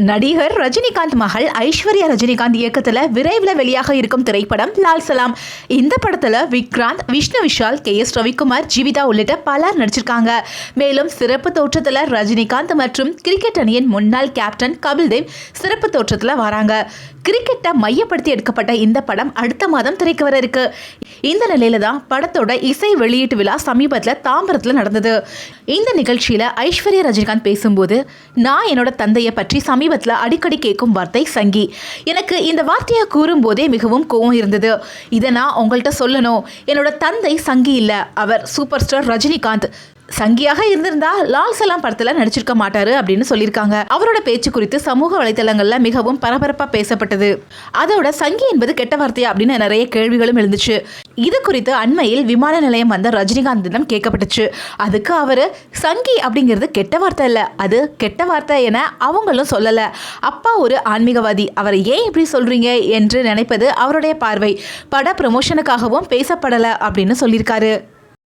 நடிகர் ரஜினிகாந்த் மகள் ஐஸ்வர்யா ரஜினிகாந்த் இயக்கத்தில் விரைவில் வெளியாக இருக்கும் திரைப்படம் லால் சலாம். இந்த படத்தில் விக்ராந்த், விஷ்ணு விஷால், KS ரவிக்குமார், ஜீவிதா உள்ளிட்ட பலர் நடிச்சிருக்காங்க. மேலும் சிறப்பு தோற்றத்தில் ரஜினிகாந்த் மற்றும் கிரிக்கெட் அணியின் முன்னாள் கேப்டன் கபில் தேவ் சிறப்பு தோற்றத்தில் வராங்க. கிரிக்கெட்டை மையப்படுத்தி எடுக்கப்பட்ட இந்த படம் அடுத்த மாதம் திரைக்கு வர இருக்கு. இந்த நிலையில தான் படத்தோட இசை வெளியீட்டு விழா சமீபத்தில் தாம்பரத்தில் நடந்தது. இந்த நிகழ்ச்சியில் ஐஸ்வர்யா ரஜினிகாந்த் பேசும்போது, நான் என்னோட தந்தையை பற்றி சமீபத்தில் அடிக்கடி கேட்கும் வார்த்தை சங்கி. எனக்கு இந்த வார்த்தையை கூறும்போதே மிகவும் கோவம் இருந்தது. இதை நான் உங்கள்கிட்ட சொல்லணும். என்னோட தந்தை சங்கி இல்லை, அவர் சூப்பர் ஸ்டார் ரஜினிகாந்த். சங்கியாக இருந்திருந்தா லால் சலாம் படத்தில் நடிச்சிருக்க மாட்டாரு அப்படின்னு சொல்லியிருக்காங்க. அவரோட பேச்சு குறித்து சமூக வலைதளங்கள்ல மிகவும் பரபரப்பா பேசப்பட்டது. அதோட சங்கி என்பது கெட்ட வார்த்தையா அப்படின்னு நிறைய கேள்விகளும் எழுந்துச்சு. இது குறித்து அண்மையில் விமான நிலையம் வந்த ரஜினிகாந்திடம் கேட்கப்பட்டுச்சு. அதுக்கு அவரு சங்கி அப்படிங்கிறது கெட்ட வார்த்தை இல்லை, அது கெட்ட வார்த்தை என அவங்களும் சொல்லல. அப்பா ஒரு ஆன்மீகவாதி, அவரை ஏன் இப்படி சொல்றீங்க என்று நினைப்பது அவருடைய பார்வை. பட ப்ரமோஷனுக்காகவும் பேசப்படல அப்படின்னு சொல்லியிருக்காரு.